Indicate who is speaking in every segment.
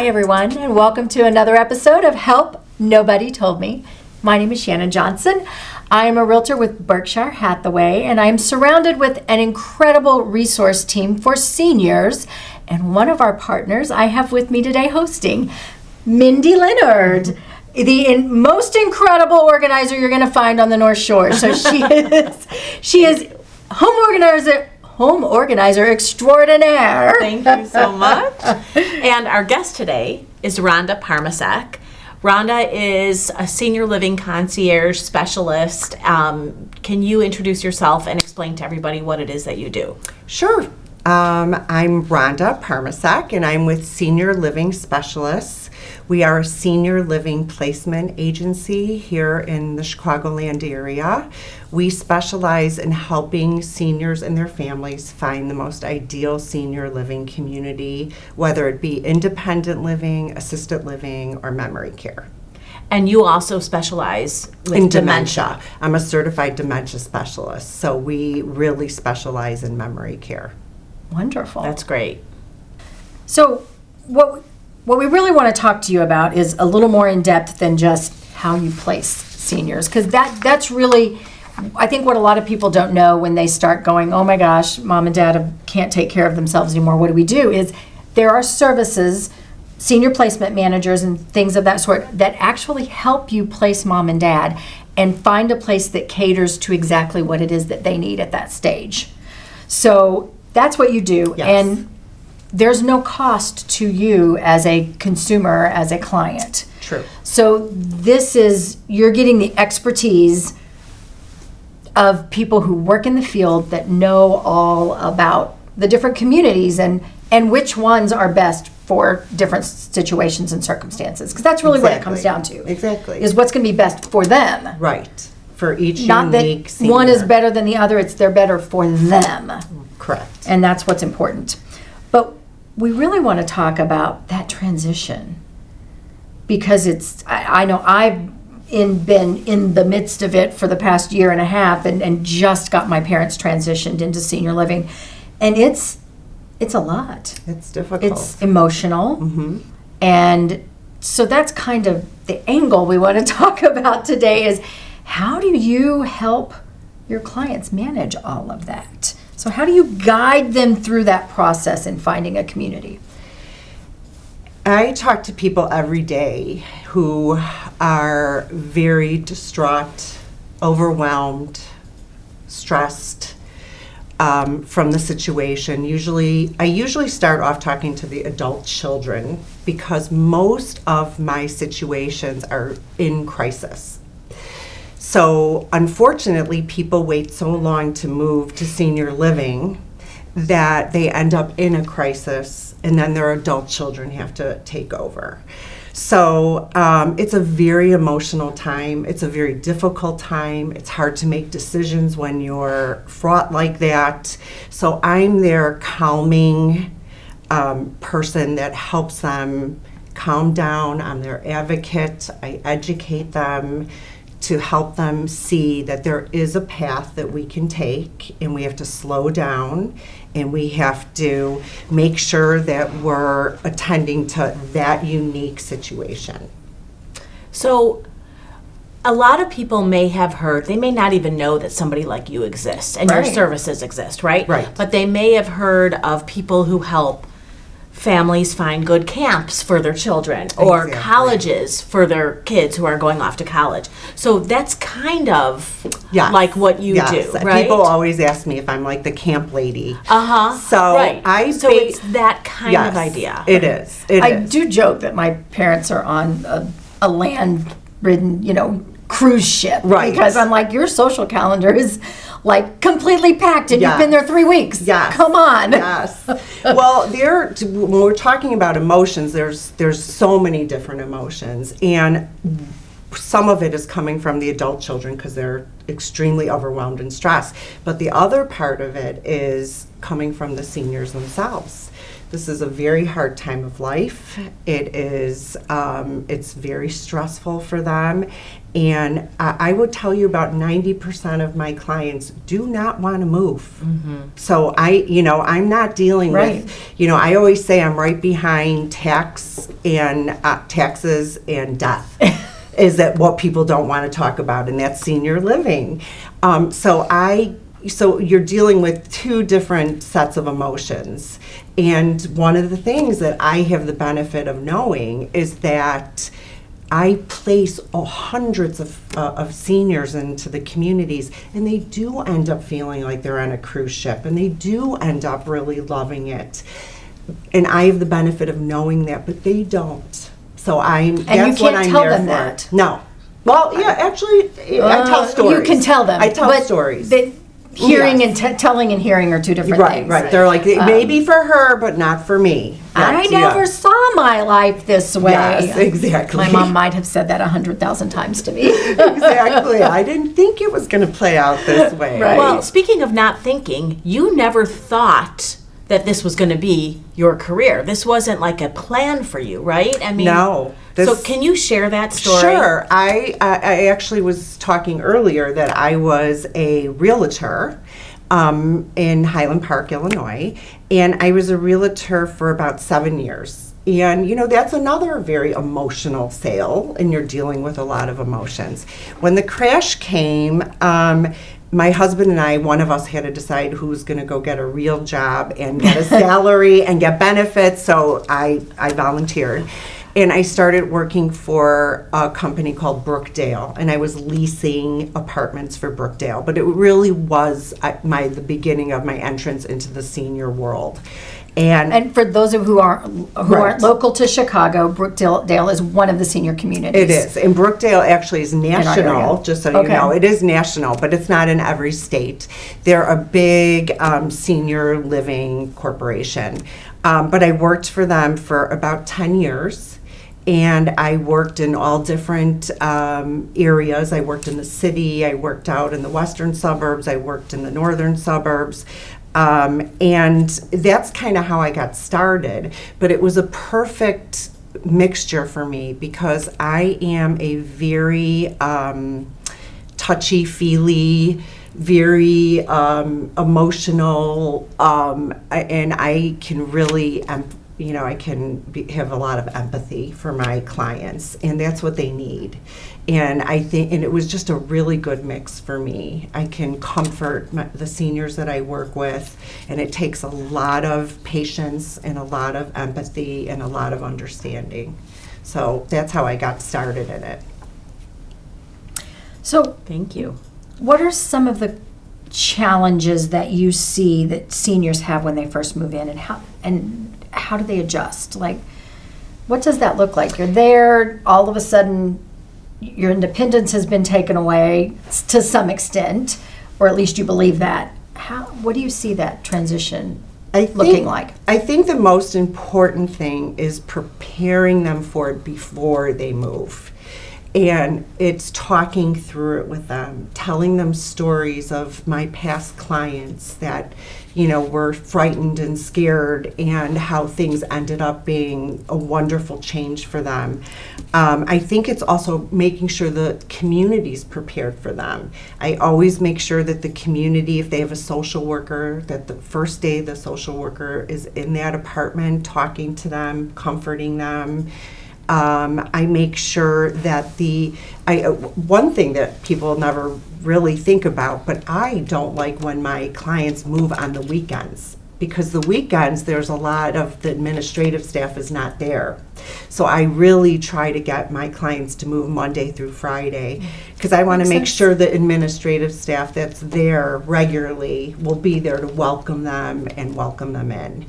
Speaker 1: Hi, everyone, and welcome to another episode of Help Nobody Told Me. My name is Shannon Johnson. I am a realtor with Berkshire Hathaway, and I am surrounded with an incredible resource team for seniors. And one of our partners I have with me today hosting, Mindy Leonard, the most incredible organizer you're going to find on the North Shore. So she is home organizer extraordinaire.
Speaker 2: Thank you so much. And our guest today is Ronda Parmacek. Ronda is a senior living concierge specialist. Can you introduce yourself and explain to everybody what it is that you do?
Speaker 3: Sure. I'm Ronda Parmacek, and I'm with Senior Living Specialists. We are a senior living placement agency here in the Chicagoland area. We specialize in helping seniors and their families find the most ideal senior living community, whether it be independent living, assisted living, or memory care.
Speaker 2: And you also specialize with
Speaker 3: in dementia. I'm a certified dementia specialist, so we really specialize in memory care.
Speaker 1: Wonderful.
Speaker 2: That's great.
Speaker 1: So what we really want to talk to you about is a little more in depth than just how you place seniors, because that's really, I think, what a lot of people don't know when they start going, oh my gosh, mom and dad can't take care of themselves anymore. What do we do? Is there are services, senior placement managers and things of that sort that actually help you place mom and dad and find a place that caters to exactly what it is that they need at that stage. So that's what you do.
Speaker 3: Yes.
Speaker 1: And there's no cost to you as a consumer, as a client.
Speaker 3: True.
Speaker 1: So you're getting the expertise of people who work in the field that know all about the different communities and which ones are best for different situations and circumstances. Because that's really what it comes down to.
Speaker 3: Exactly.
Speaker 1: Is what's going to be best for them.
Speaker 3: Right. For each
Speaker 1: Not
Speaker 3: unique
Speaker 1: that
Speaker 3: senior.
Speaker 1: one is better than the other, they're better for them.
Speaker 3: Correct.
Speaker 1: And that's what's important. But we really want to talk about that transition, because I know I've been in the midst of it for the past year and a half and just got my parents transitioned into senior living. And it's a lot.
Speaker 3: It's difficult.
Speaker 1: It's emotional.
Speaker 3: Mm-hmm.
Speaker 1: And so that's kind of the angle we want to talk about today is how do you help your clients manage all of that? So how do you guide them through that process in finding a community?
Speaker 3: I talk to people every day who are very distraught, overwhelmed, stressed from the situation. I usually start off talking to the adult children because most of my situations are in crisis. So unfortunately, people wait so long to move to senior living that they end up in a crisis, and then their adult children have to take over. So it's a very emotional time. It's a very difficult time. It's hard to make decisions when you're fraught like that. So I'm their calming person that helps them calm down. I'm their advocate. I educate them to help them see that there is a path that we can take, and we have to slow down, and we have to make sure that we're attending to that unique situation.
Speaker 2: So a lot of people may have heard, they may not even know that somebody like you exists and your services exist, right?
Speaker 3: Right.
Speaker 2: But they may have heard of people who help families find good camps for their children or colleges for their kids who are going off to college. So that's kind of like what you do, right?
Speaker 3: People always ask me if I'm like the camp lady.
Speaker 2: Uh-huh.
Speaker 3: So
Speaker 2: So it's that kind of idea.
Speaker 3: It is.
Speaker 1: I do joke that my parents are on a land-ridden, cruise ship.
Speaker 3: Right.
Speaker 1: Because I'm like, your social calendar is like completely packed and you've been there 3 weeks.
Speaker 3: Yes.
Speaker 1: Come on.
Speaker 3: Yes. Well, when we're talking about emotions, there's so many different emotions, and some of it is coming from the adult children because they're extremely overwhelmed and stressed. But the other part of it is coming from the seniors themselves. This is a very hard time of life. It is, it's very stressful for them. And I would tell you about 90% of my clients do not want to move. So I'm not dealing
Speaker 1: Right.
Speaker 3: with, I always say I'm right behind taxes and death. Is that what people don't want to talk about, and that's senior living. So you're dealing with two different sets of emotions. And one of the things that I have the benefit of knowing is that I place hundreds of seniors into the communities, and they do end up feeling like they're on a cruise ship, and they do end up really loving it. And I have the benefit of knowing that, but they don't. So that's
Speaker 1: you
Speaker 3: what
Speaker 1: can't
Speaker 3: I'm
Speaker 1: tell
Speaker 3: there
Speaker 1: them
Speaker 3: for.
Speaker 1: that.
Speaker 3: No. Well, yeah, actually, I tell stories.
Speaker 1: You can tell them.
Speaker 3: I tell
Speaker 1: but
Speaker 3: stories.
Speaker 1: Hearing
Speaker 3: Yes.
Speaker 1: and telling and hearing are two different things.
Speaker 3: Right. They're like, it may be for her, but not for me.
Speaker 1: I
Speaker 3: But,
Speaker 1: never
Speaker 3: yeah.
Speaker 1: saw my life this way.
Speaker 3: Yes, exactly.
Speaker 1: My mom might have said that 100,000 times to me.
Speaker 3: Exactly. I didn't think it was going to play out this way.
Speaker 1: Right.
Speaker 2: Well, speaking of not thinking, you never thought that this was going to be your career. This wasn't like a plan for you, right? I mean,
Speaker 3: No.
Speaker 2: So can you share that story?
Speaker 3: Sure. I actually was talking earlier that I was a realtor in Highland Park, Illinois, and I was a realtor for about 7 years. And, that's another very emotional sale, and you're dealing with a lot of emotions. When the crash came, my husband and I, one of us had to decide who was going to go get a real job and get a salary and get benefits, so I volunteered. And I started working for a company called Brookdale, and I was leasing apartments for Brookdale. But it really was the beginning of my entrance into the senior world.
Speaker 1: And for those of who aren't
Speaker 3: Right.
Speaker 1: local to Chicago, Brookdale is one of the senior communities.
Speaker 3: It is. And Brookdale actually is national,
Speaker 1: area.
Speaker 3: just so you
Speaker 1: Okay.
Speaker 3: know. It is national, but it's not in every state. They're a big senior living corporation. But I worked for them for about 10 years. And I worked in all different areas. I worked in the city. I worked out in the western suburbs. I worked in the northern suburbs. And that's kind of how I got started. But it was a perfect mixture for me because I am a very touchy-feely, very emotional, and I can really I can have a lot of empathy for my clients, and that's what they need. And I think, and it was just a really good mix for me. I can comfort the seniors that I work with, and it takes a lot of patience and a lot of empathy and a lot of understanding. So that's how I got started in it.
Speaker 1: So,
Speaker 2: Thank you.
Speaker 1: what are some of the challenges that you see that seniors have when they first move in, and how do they adjust? Like, what does that look like? You're there, all of a sudden, your independence has been taken away to some extent, or at least you believe that. What do you see that transition looking like?
Speaker 3: I think the most important thing is preparing them for it before they move. And it's talking through it with them, telling them stories of my past clients that, were frightened and scared and how things ended up being a wonderful change for them. I think it's also making sure the community's prepared for them. I always make sure that the community, if they have a social worker, that the first day the social worker is in that apartment talking to them, comforting them. I make sure that one thing that people never really think about, but I don't like when my clients move on the weekends, because the weekends there's a lot of the administrative staff is not there. So I really try to get my clients to move Monday through Friday, because I want to make sure the administrative staff that's there regularly will be there to welcome them and welcome them in.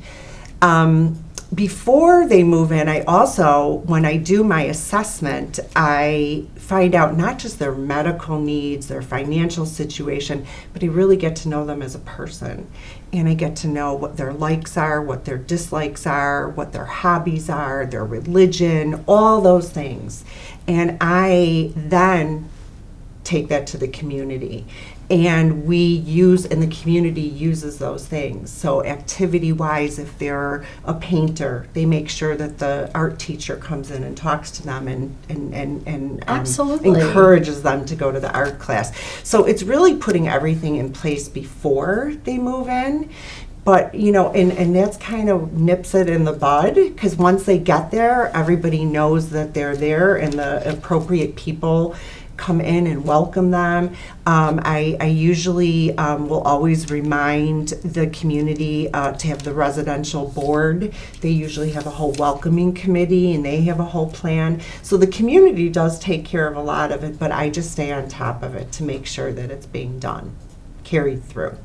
Speaker 3: Before they move in, I also, when I do my assessment, I find out not just their medical needs, their financial situation, but I really get to know them as a person. And I get to know what their likes are, what their dislikes are, what their hobbies are, their religion, all those things. And I then take that to the community. And the community uses those things. So activity-wise, if they're a painter, they make sure that the art teacher comes in and talks to them and
Speaker 1: Absolutely.
Speaker 3: encourages them to go to the art class. So it's really putting everything in place before they move in. But, and that's kind of nips it in the bud, because once they get there, everybody knows that they're there and the appropriate people come in and welcome them. I usually will always remind the community to have the residential board. They usually have a whole welcoming committee, and they have a whole plan. So the community does take care of a lot of it, but I just stay on top of it to make sure that it's being done, carried through.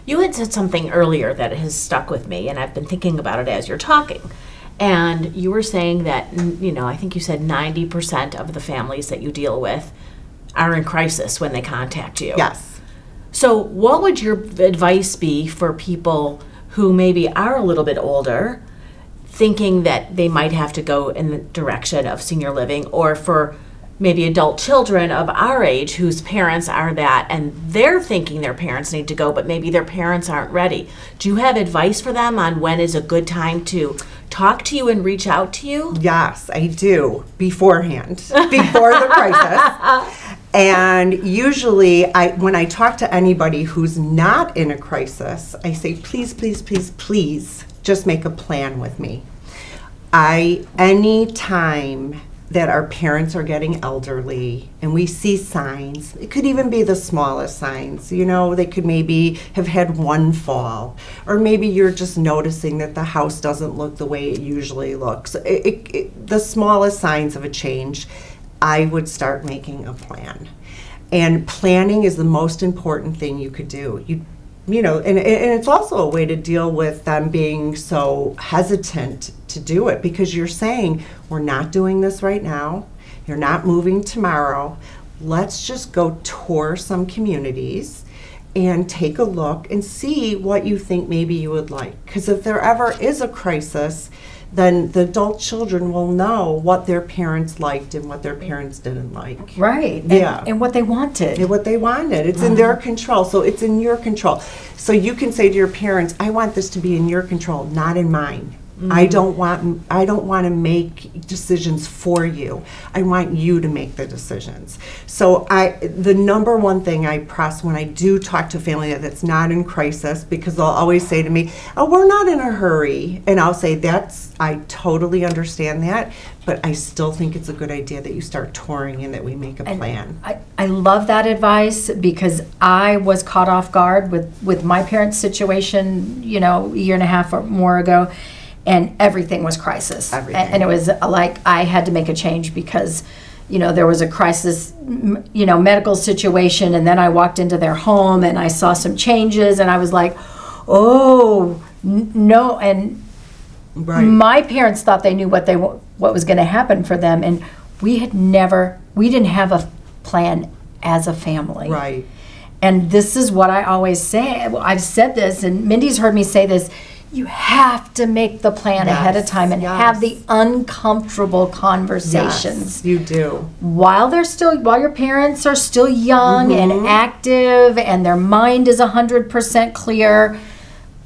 Speaker 2: You had said something earlier that has stuck with me, and I've been thinking about it as you're talking. And you were saying that, I think you said 90% of the families that you deal with are in crisis when they contact you.
Speaker 3: Yes.
Speaker 2: So what would your advice be for people who maybe are a little bit older, thinking that they might have to go in the direction of senior living, or for maybe adult children of our age whose parents are that, and they're thinking their parents need to go, but maybe their parents aren't ready? Do you have advice for them on when is a good time to talk to you and reach out to you?
Speaker 3: Yes, I do, beforehand, before the crisis. And usually, when I talk to anybody who's not in a crisis, I say, please, please, please, please, just make a plan with me. Any time that our parents are getting elderly and we see signs, it could even be the smallest signs, they could maybe have had one fall, or maybe you're just noticing that the house doesn't look the way it usually looks. The smallest signs of a change, I would start making a plan. And planning is the most important thing you could do. And it's also a way to deal with them being so hesitant to do it, because you're saying, we're not doing this right now, you're not moving tomorrow, let's just go tour some communities and take a look and see what you think maybe you would like. Because if there ever is a crisis, then the adult children will know what their parents liked and what their parents didn't like.
Speaker 1: Right. And what they wanted.
Speaker 3: And what they wanted. It's in their control, so it's in your control. So you can say to your parents, I want this to be in your control, not in mine. Mm-hmm. I don't want to make decisions for you. I want you to make the decisions. So the number one thing I press when I do talk to a family that's not in crisis, because they'll always say to me, oh, we're not in a hurry. And I'll say, I totally understand that, but I still think it's a good idea that you start touring and that we make a plan.
Speaker 1: I love that advice, because I was caught off guard with my parents' situation, a year and a half or more ago. And everything was crisis. And it was like I had to make a change because, there was a crisis, medical situation. And then I walked into their home and I saw some changes and I was like, oh, no. And my parents thought they knew what was going to happen for them. And we didn't have a plan as a family.
Speaker 3: Right.
Speaker 1: And this is what I always say. I've said this, and Mindy's heard me say this. You have to make the plan ahead of time and have the uncomfortable conversations.
Speaker 3: Yes, you do.
Speaker 1: While your parents are still young and active and their mind is 100% clear,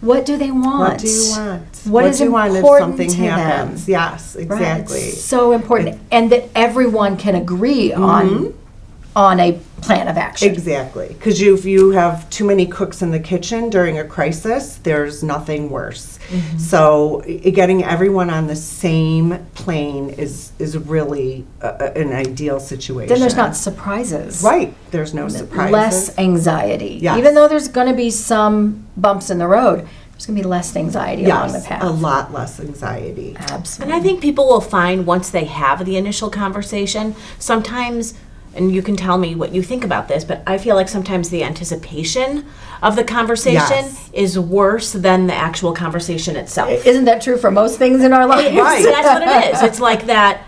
Speaker 1: what do they want?
Speaker 3: What do you want?
Speaker 1: What is
Speaker 3: do you want if
Speaker 1: important
Speaker 3: something
Speaker 1: to
Speaker 3: happens?
Speaker 1: them?
Speaker 3: Yes, exactly.
Speaker 1: Right. It's so important. And that everyone can agree on a plan of action.
Speaker 3: Exactly. Because if you have too many cooks in the kitchen during a crisis, there's nothing worse. Mm-hmm. So getting everyone on the same plane is really an ideal situation.
Speaker 1: Then there's not surprises.
Speaker 3: Right. There's no surprises.
Speaker 1: Less anxiety.
Speaker 3: Yes.
Speaker 1: Even though there's going to be some bumps in the road, there's going to be less anxiety along the path.
Speaker 3: A lot less anxiety.
Speaker 1: Absolutely.
Speaker 2: And I think people will find once they have the initial conversation, sometimes, and you can tell me what you think about this, but I feel like sometimes the anticipation of the conversation is worse than the actual conversation itself.
Speaker 1: Isn't that true for most things in our lives?
Speaker 2: Right. That's what it is. It's like that,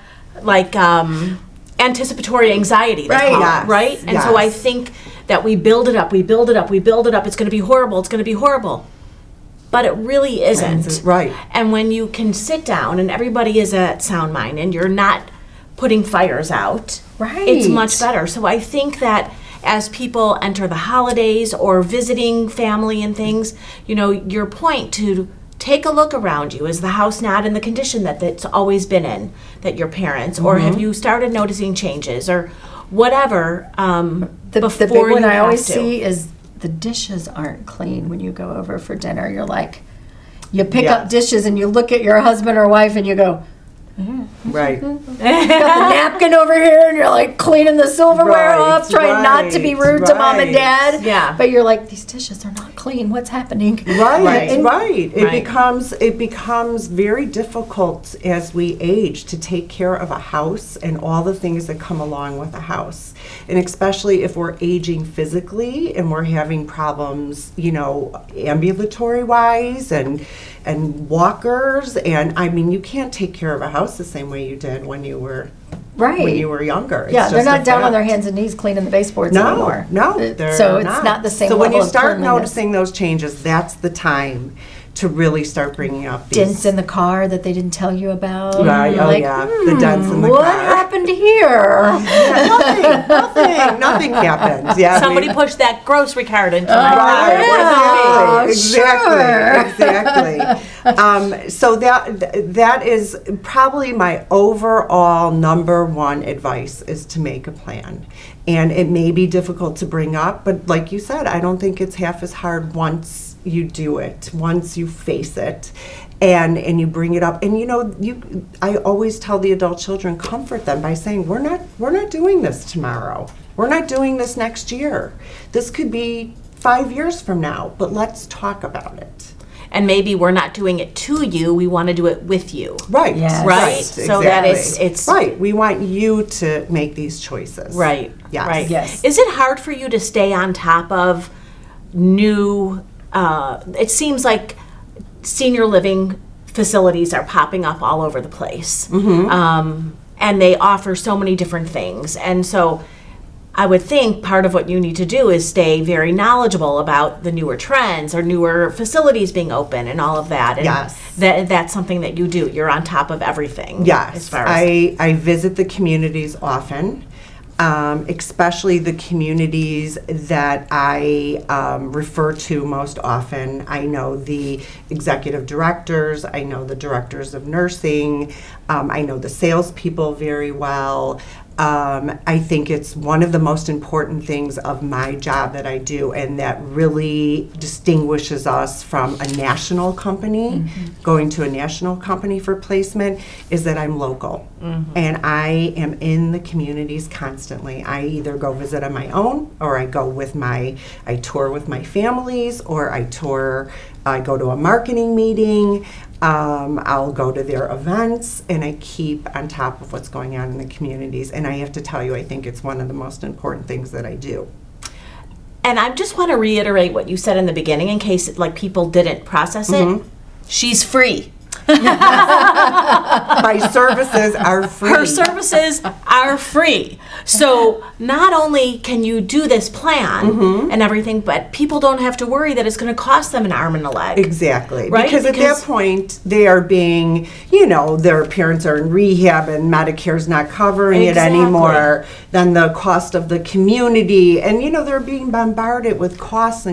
Speaker 2: anticipatory anxiety. Right? And so I think that we build it up. It's going to be horrible. But it really isn't.
Speaker 3: Right.
Speaker 2: And when you can sit down and everybody is at sound mind and you're not putting fires out.
Speaker 1: Right.
Speaker 2: It's much better. So I think that as people enter the holidays or visiting family and things, your point to take a look around you. Is the house not in the condition that it's always been in, that your parents, or have you started noticing changes or whatever,
Speaker 1: The
Speaker 2: before
Speaker 1: big one
Speaker 2: you
Speaker 1: I
Speaker 2: have
Speaker 1: always
Speaker 2: to.
Speaker 1: see is the dishes aren't clean when you go over for dinner. You're like, you pick
Speaker 3: Yes.
Speaker 1: up dishes and you look at your husband or wife and you go,
Speaker 3: Right.
Speaker 1: got the napkin over here, and you're like cleaning the silverware
Speaker 3: Right,
Speaker 1: off, trying not to be
Speaker 3: right,
Speaker 1: rude to mom and
Speaker 3: right.
Speaker 1: dad.
Speaker 2: Yeah.
Speaker 1: But you're like, these dishes are not clean. What's happening?
Speaker 3: Right,
Speaker 1: And-
Speaker 3: right. It
Speaker 2: Right.
Speaker 3: becomes very difficult as we age to take care of a house and all the things that come along with a house. And especially if we're aging physically and we're having problems, ambulatory wise and walkers, and I mean, you can't take care of a house the same way you did when you were
Speaker 1: Right.
Speaker 3: younger. It's
Speaker 1: Yeah, they're
Speaker 3: just
Speaker 1: not
Speaker 3: a
Speaker 1: down on their
Speaker 3: fact.
Speaker 1: hands and knees cleaning the baseboards
Speaker 3: No,
Speaker 1: anymore.
Speaker 3: no,
Speaker 1: So
Speaker 3: they're
Speaker 1: it's not the same
Speaker 3: So when
Speaker 1: level
Speaker 3: you
Speaker 1: of
Speaker 3: start
Speaker 1: cleanliness.
Speaker 3: noticing those changes, that's the time to really start bringing up these
Speaker 1: Dents in the car that they didn't tell you about.
Speaker 3: Right,
Speaker 1: You're
Speaker 3: oh
Speaker 1: like,
Speaker 3: yeah, the dents in the
Speaker 1: what
Speaker 3: car.
Speaker 1: happened here?
Speaker 3: Nothing happens. Yeah,
Speaker 2: Somebody pushed that grocery cart into my car.
Speaker 1: yeah.
Speaker 3: Exactly. So that is probably my overall number one advice is to make a plan. And it may be difficult to bring up, but like you said, I don't think it's half as hard once you do it, once you face it. And you bring it up, and I always tell the adult children, comfort them by saying, we're not doing this tomorrow. We're not doing this next year. This could be 5 years from now, but let's talk about it.
Speaker 2: And maybe we're not doing it to you, we want to do it with you.
Speaker 3: Right.
Speaker 1: Yes.
Speaker 2: Right? So that
Speaker 3: exactly.
Speaker 2: it's
Speaker 3: right. We want you to make these choices.
Speaker 2: right.
Speaker 3: Yes.
Speaker 2: Right.
Speaker 1: Yes.
Speaker 2: Is it hard for you to stay on top of new it seems like senior living facilities are popping up all over the place. And they offer so many different things. And so I would think part of what you need to do is stay very knowledgeable about the newer trends or newer facilities being open and all of that. And
Speaker 3: Yes.
Speaker 2: that's something that you do. You're on top of everything.
Speaker 3: Yes.
Speaker 2: As far as
Speaker 3: I visit the communities often. Especially the communities that I refer to most often. I know the executive directors, I know the directors of nursing, I know the salespeople very well. I think it's one of the most important things of my job that I do, and that really distinguishes us from a national company, going to a national company for placement, is that I'm local. And I am in the communities constantly. I either go visit on my own, or I tour with my families, or I go to a marketing meeting. I'll go to their events, and I keep on top of what's going on in the communities. And I have to tell you, I think it's one of the most important things that I do.
Speaker 2: And I just want to reiterate what you said in the beginning in case people didn't process it. She's free.
Speaker 3: My services are free.
Speaker 2: Her services are free. So not only can you do this plan and everything, but people don't have to worry that it's going to cost them an arm and a leg.
Speaker 3: Exactly.
Speaker 2: Right?
Speaker 3: Because at that point, they are being, their parents are in rehab and Medicare's not covering
Speaker 2: Exactly.
Speaker 3: it anymore. Then the cost of the community, and, they're being bombarded with costs.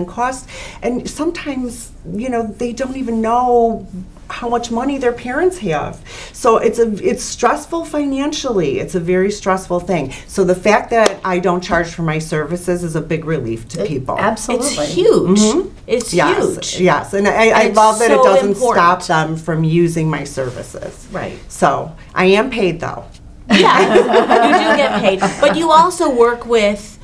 Speaker 3: And sometimes, they don't even know how much money their parents have. So it's stressful financially. It's a very stressful thing. So the fact that I don't charge for my services is a big relief to people.
Speaker 1: Absolutely.
Speaker 2: It's huge. It's huge.
Speaker 3: Yes, and I
Speaker 2: it's
Speaker 3: love that it
Speaker 2: so
Speaker 3: doesn't
Speaker 2: important.
Speaker 3: stop them from using my services.
Speaker 2: Right.
Speaker 3: So I am paid though.
Speaker 2: Yeah, you do get paid. But you also work with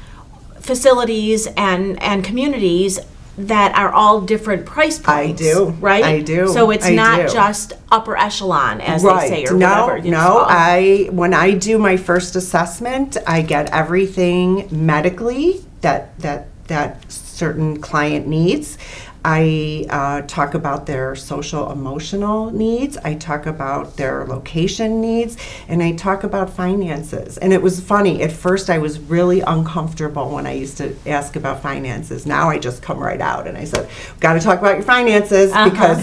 Speaker 2: facilities and communities that are all different price points.
Speaker 3: I do.
Speaker 2: Right?
Speaker 3: I do.
Speaker 2: So it's
Speaker 3: I
Speaker 2: not
Speaker 3: do.
Speaker 2: just upper echelon, as
Speaker 3: Right.
Speaker 2: they say, or
Speaker 3: No,
Speaker 2: whatever.
Speaker 3: no. When I do my first assessment, I get everything medically that certain client needs. I talk about their social emotional needs. I talk about their location needs, and I talk about finances. And it was funny. At first, I was really uncomfortable when I used to ask about finances. Now I just come right out and I said, "Got to talk about your finances," because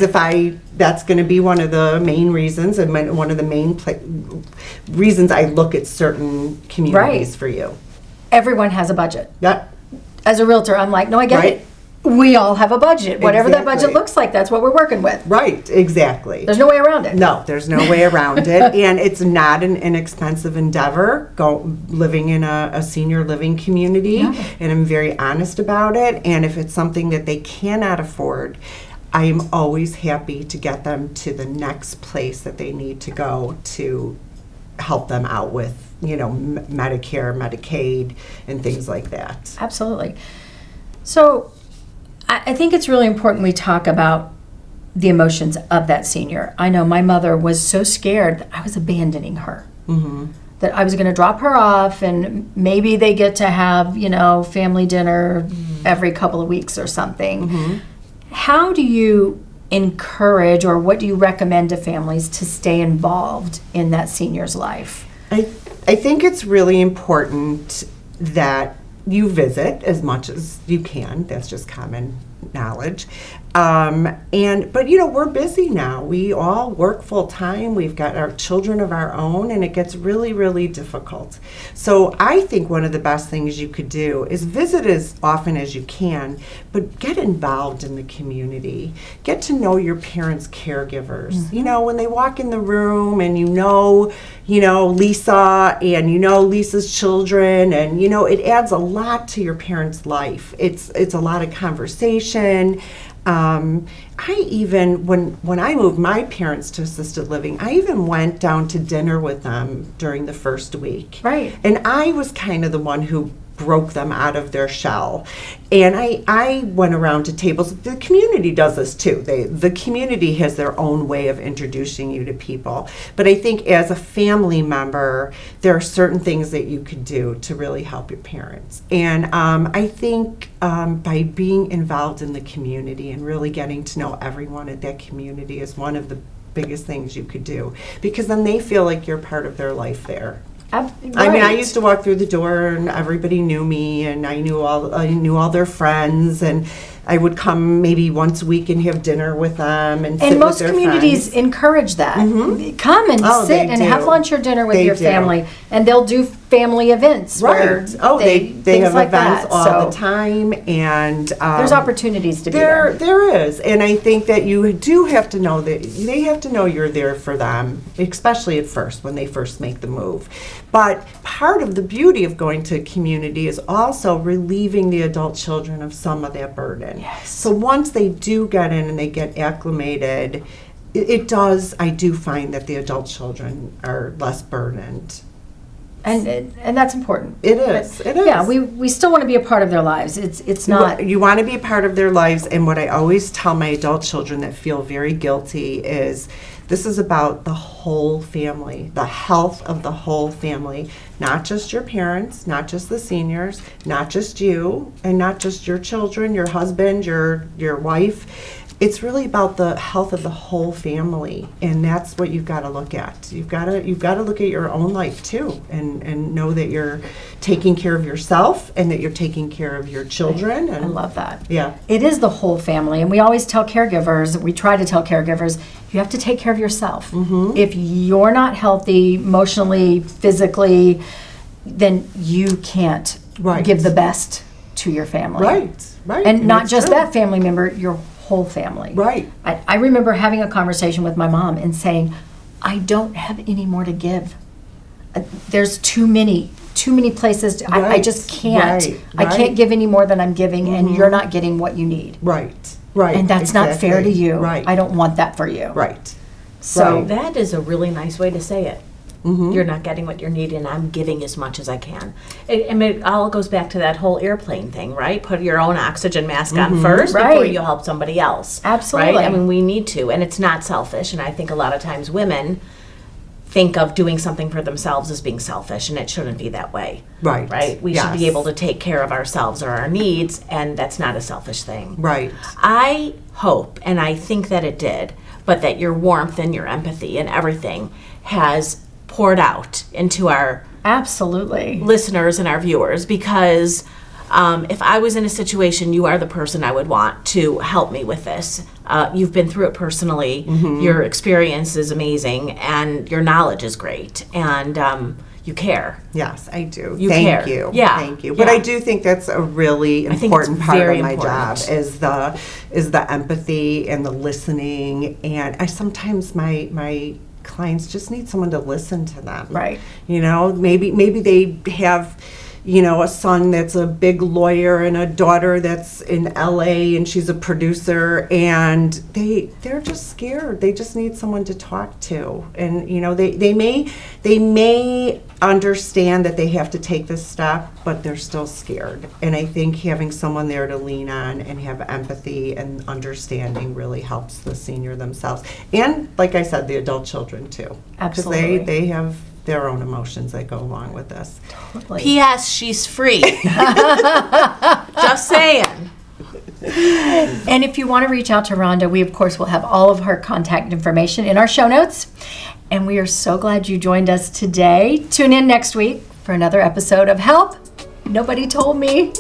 Speaker 3: that's going to be one of the main reasons, and one of the main reasons I look at certain communities for you.
Speaker 1: Everyone has a budget.
Speaker 3: Yep.
Speaker 1: As a realtor, I'm like, no, I get it. We all have a budget. Whatever that budget looks like, that's what we're working with.
Speaker 3: Right, exactly.
Speaker 1: There's no way around it.
Speaker 3: No, there's no way around it. And it's not an inexpensive endeavor, living in a senior living community. No. And I'm very honest about it. And if it's something that they cannot afford, I'm always happy to get them to the next place that they need to go to help them out with, Medicare, Medicaid, and things like that.
Speaker 1: Absolutely. So I think it's really important we talk about the emotions of that senior. I know my mother was so scared that I was abandoning her. Mm-hmm. That I was going to drop her off, and maybe they get to have, family dinner every couple of weeks or something. Mm-hmm. How do you encourage, or what do you recommend to families to stay involved in that senior's life?
Speaker 3: I think it's really important that you visit as much as you can. That's just common knowledge. But we're busy now. We all work full time. We've got our children of our own, and it gets really, really difficult. So I think one of the best things you could do is visit as often as you can, but get involved in the community. Get to know your parents' caregivers. Mm-hmm. When they walk in the room and Lisa and Lisa's children, and it adds a lot to your parents' life. It's a lot of conversation. I even, when I moved my parents to assisted living, I even went down to dinner with them during the first week.
Speaker 1: Right.
Speaker 3: And I was kind of the one who broke them out of their shell. And I went around to tables. The community does this too. The community has their own way of introducing you to people. But I think as a family member, there are certain things that you could do to really help your parents. And I think by being involved in the community and really getting to know everyone at that community is one of the biggest things you could do, because then they feel like you're part of their life there.
Speaker 1: Right.
Speaker 3: I mean, I used to walk through the door and everybody knew me, and I knew all their friends, and I would come maybe once a week and have dinner with them and sit with their friends.
Speaker 1: And most communities encourage that. Mm-hmm. Come and sit and have lunch or dinner with your family, and they'll do family events.
Speaker 3: Right. They have like events all the time, and
Speaker 1: there's opportunities to be there.
Speaker 3: There is, and I think that you do have to know that they have to know you're there for them, especially at first when they first make the move. But part of the beauty of going to a community is also relieving the adult children of some of that burden.
Speaker 1: Yes.
Speaker 3: So once they do get in and they get acclimated, I do find that the adult children are less burdened.
Speaker 1: And that's important.
Speaker 3: It is. It is.
Speaker 1: Yeah, we still want to be a part of their lives. It's not.
Speaker 3: You want to be a part of their lives, and what I always tell my adult children that feel very guilty is this is about the whole family, the health of the whole family, not just your parents, not just the seniors, not just you, and not just your children, your husband, your wife. It's really about the health of the whole family, and that's what you've got to look at. You've got to look at your own life too, and know that you're taking care of yourself and that you're taking care of your children. And
Speaker 1: I love that.
Speaker 3: Yeah,
Speaker 1: it is the whole family, and we always tell caregivers. We try to tell caregivers, you have to take care of yourself. Mm-hmm. If you're not healthy emotionally, physically, then you can't give the best to your family.
Speaker 3: Right.
Speaker 1: And not just that family member, your whole family.
Speaker 3: Right.
Speaker 1: I remember having a conversation with my mom and saying, I don't have any more to give. There's too many places. I just can't.
Speaker 3: Right.
Speaker 1: I can't give any more than I'm giving, mm-hmm. and you're not getting what you need.
Speaker 3: Right.
Speaker 1: And that's not fair to you.
Speaker 3: Right.
Speaker 1: I don't want that for you.
Speaker 3: Right.
Speaker 2: So that is a really nice way to say it.
Speaker 3: Mm-hmm.
Speaker 2: You're not getting what you're needing, and I'm giving as much as I can. It all goes back to that whole airplane thing, right? Put your own oxygen mask on
Speaker 3: Mm-hmm.
Speaker 2: first before you help somebody else.
Speaker 1: Absolutely.
Speaker 2: Right? I mean, we need to, and it's not selfish, and I think a lot of times women think of doing something for themselves as being selfish, and it shouldn't be that way.
Speaker 3: Right.
Speaker 2: We should be
Speaker 3: Yes.
Speaker 2: able to take care of ourselves or our needs, and that's not a selfish thing.
Speaker 3: Right.
Speaker 2: I hope, and I think that it did, but that your warmth and your empathy and everything has poured out into our
Speaker 1: Absolutely.
Speaker 2: listeners and our viewers, because if I was in a situation, you are the person I would want to help me with this. You've been through it personally. Your experience is amazing, and your knowledge is great, and you care.
Speaker 3: Yes, I do.
Speaker 2: You
Speaker 3: Thank
Speaker 2: care.
Speaker 3: you.
Speaker 2: Yeah.
Speaker 3: Thank you. But
Speaker 2: Yeah.
Speaker 3: I do think that's a really
Speaker 2: think it's
Speaker 3: important part
Speaker 2: very
Speaker 3: of my
Speaker 2: important.
Speaker 3: job is the empathy and the listening. And I sometimes my clients just need someone to listen to them.
Speaker 1: Right.
Speaker 3: You know, maybe they have, you know, a son that's a big lawyer and a daughter that's in LA and she's a producer, and they're just scared. They just need someone to talk to. And you know, they may understand that they have to take this step, but they're still scared. And I think having someone there to lean on and have empathy and understanding really helps the senior themselves. And like I said, the adult children too.
Speaker 1: Absolutely.
Speaker 3: Because they have their own emotions that go along with this.
Speaker 1: Totally.
Speaker 2: P.S. She's free. Just saying.
Speaker 1: And if you want to reach out to Rhonda, we of course will have all of her contact information in our show notes. And we are so glad you joined us today. Tune in next week for another episode of Help, Nobody Told Me.